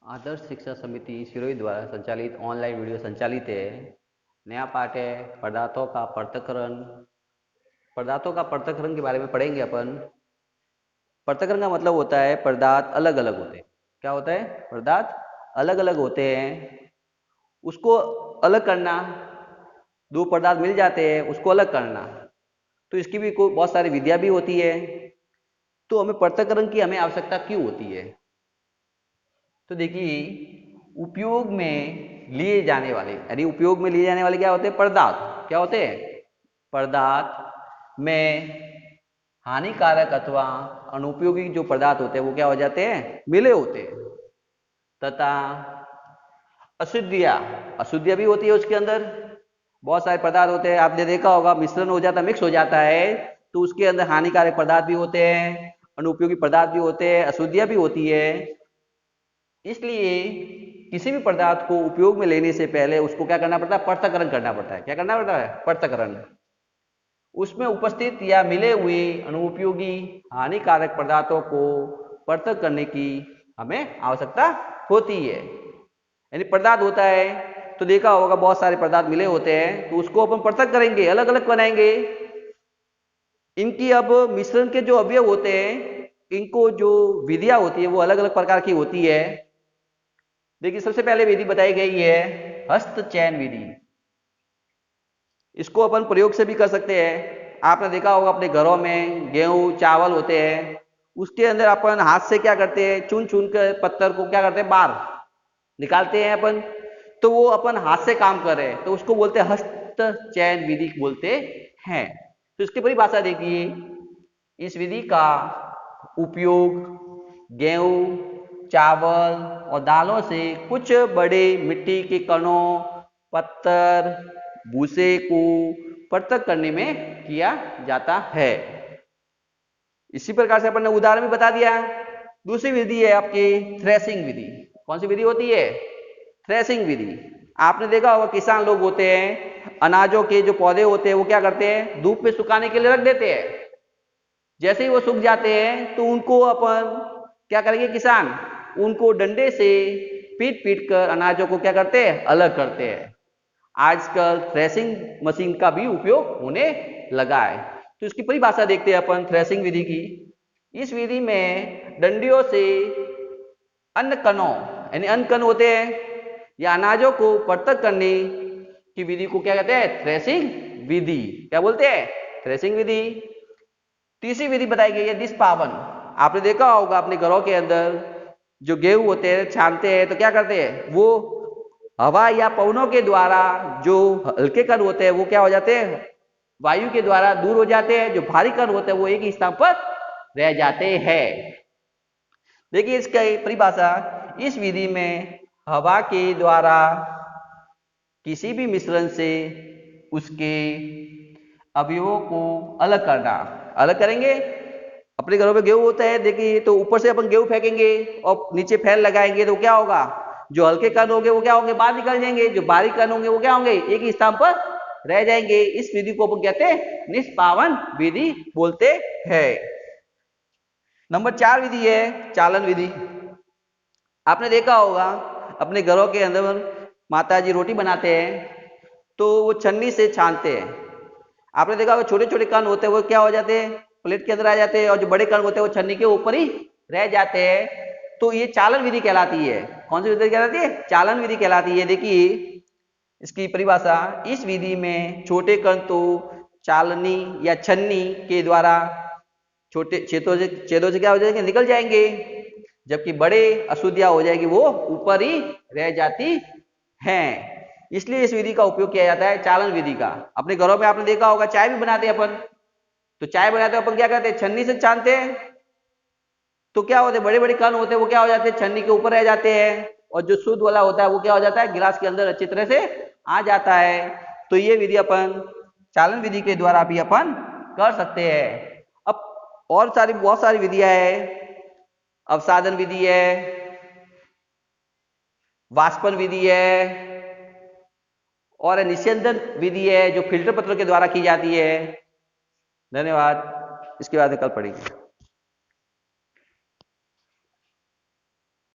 आदर्श शिक्षा समिति सिरोही द्वारा संचालित ऑनलाइन वीडियो संचालित है। नया पाठ है पदार्थों का पृथक्करण। पदार्थों का पृथक्करण के बारे में पढ़ेंगे अपन। पृथक्करण का मतलब होता है पदार्थ अलग अलग होते हैं। क्या होता है? पदार्थ अलग अलग होते हैं, उसको अलग करना। दो पदार्थ मिल जाते हैं, उसको अलग करना। तो इसकी भी बहुत सारी विधियां भी होती है। तो हमें पृथक्करण की हमें आवश्यकता क्यों होती है? तो देखिए, उपयोग में लिए जाने वाले यानी उपयोग में लिए जाने वाले क्या होते हैं? पदार्थ। क्या होते हैं? पदार्थ में हानिकारक अथवा अनुपयोगी जो पदार्थ होते हैं वो क्या हो जाते हैं? मिले होते हैं। तथा अशुद्धियां, अशुद्धियां भी होती है उसके अंदर। बहुत सारे पदार्थ होते हैं, आपने देखा होगा, मिश्रण हो जाता है, मिक्स हो जाता है, तो उसके अंदर हानिकारक पदार्थ भी होते हैं, अनुपयोगी पदार्थ भी होते हैं, अशुद्धियां भी होती है। इसलिए किसी भी पदार्थ को उपयोग में लेने से पहले उसको क्या करना पड़ता है? पृथक्करण करना पड़ता है। क्या करना पड़ता है? पृथक्करण। उसमें उपस्थित या मिले हुए अनुपयोगी हानिकारक पदार्थों को पृथक करने की हमें आवश्यकता होती है। यानी पदार्थ होता है तो देखा होगा बहुत सारे पदार्थ मिले होते हैं, तो उसको अपन पृथक करेंगे, अलग अलग बनाएंगे। इनकी अब मिश्रण के जो अवयव होते हैं, इनको जो विधियां होती है वो अलग अलग प्रकार की होती है। देखिए, सबसे पहले विधि बताई गई है हस्त चयन विधि। इसको अपन प्रयोग से भी कर सकते हैं। आपने देखा होगा अपने घरों में गेहूं चावल होते हैं, उसके अंदर अपन हाथ से क्या करते हैं? चुन चुन कर पत्थर को क्या करते हैं? बाहर निकालते हैं अपन। तो वो अपन हाथ से काम कर रहे हैं, तो उसको बोलते हैं हस्त चयन विधि बोलते हैं। तो इसकी परिभाषा देखिए, इस विधि का उपयोग गेहूं चावल और दालों से कुछ बड़े मिट्टी के कणों, पत्थर, भूसे को पृथक करने में किया जाता है। इसी प्रकार से अपन ने उदाहरण भी बता दिया। दूसरी विधि है आपकी थ्रेसिंग विधि। कौन सी विधि होती है? थ्रेसिंग विधि। आपने देखा होगा किसान लोग होते हैं, अनाजों के जो पौधे होते हैं वो क्या करते हैं? धूप में सुखाने के लिए रख देते हैं। जैसे ही वो सूख जाते हैं तो उनको अपन क्या करेंगे? किसान उनको डंडे से पीट पीट कर अनाजों को क्या करते हैं? अलग करते हैं। आजकल थ्रेसिंग मशीन का भी उपयोग होने लगा है। तो इसकी परिभाषा देखते हैं अपन थ्रेसिंग विधि की। इस विधि में डंडियों से अन्न कणों यानी अन्न कण होते हैं या अनाजों को पृथक करने की विधि को क्या कहते हैं? थ्रेसिंग विधि। क्या बोलते हैं? थ्रेसिंग विधि। तीसरी विधि बताई गई है निष्पावन। आपने देखा होगा अपने घरों के अंदर जो गेहूं होते हैं छानते हैं तो क्या करते हैं? वो हवा या पवनों के द्वारा जो हल्के कण होते हैं वो क्या हो जाते हैं? वायु के द्वारा दूर हो जाते हैं। जो भारी कण होते हैं वो एक ही स्थान पर रह जाते हैं। देखिए इसकी परिभाषा, इस विधि में हवा के द्वारा किसी भी मिश्रण से उसके अवयवों को अलग करना। अलग करेंगे। अपने घरों में गेहूं होता है, देखिए, तो ऊपर से अपन गेहूं फेंकेंगे और नीचे फैल लगाएंगे तो क्या होगा? जो हल्के कण होंगे वो क्या होंगे? बाहर निकल जाएंगे। जो बारीक कण होंगे वो क्या होंगे? एक ही स्थान पर रह जाएंगे। इस विधि को अपन कहते हैं निष्पावन विधि बोलते हैं। नंबर 4 विधि है चालन विधि। आपने देखा होगा अपने घरों के अंदर माता जी रोटी बनाते हैं तो वो छन्नी से छानते हैं। आपने देखा होगा छोटे छोटे कण होते हैं वो क्या हो जाते हैं? प्लेट के अंदर आ जाते हैं, और जो बड़े कण होते हैं वो छन्नी के ऊपर ही रह जाते हैं। तो ये चालन विधि कहलाती है। कौन सी विधि कहलाती है? चालन विधि कहलाती है। देखिए इसकी परिभाषा, इस विधि में छोटे कण तो चालनी या छन्नी के द्वारा छोटे छेदों से क्या हो जाएंगे? निकल जाएंगे, जबकि बड़े अशुद्धियां हो जाएगी वो ऊपर ही रह जाती हैं। इसलिए इस विधि का उपयोग किया जाता है चालन विधि का। अपने घरों में आपने देखा होगा चाय भी बनाते हैं अपन, तो चाय बनाते हैं अपन क्या करते हैं? छन्नी से छानते हैं। तो क्या होते हैं? बड़े बड़े कण होते हैं वो क्या हो जाते हैं? छन्नी के ऊपर रह जाते हैं, और जो शुद्ध वाला होता है वो क्या हो जाता है? गिलास के अंदर अच्छी तरह से आ जाता है। तो ये विधि अपन चालन विधि के द्वारा भी अपन कर सकते हैं। अब और बहुत सारी विधियां है। अवसादन विधि है, वाष्पन विधि है, और निस्यंदन विधि है जो फिल्टर पत्रों के द्वारा की जाती है। धन्यवाद। इसके बाद कल पढ़ेंगे।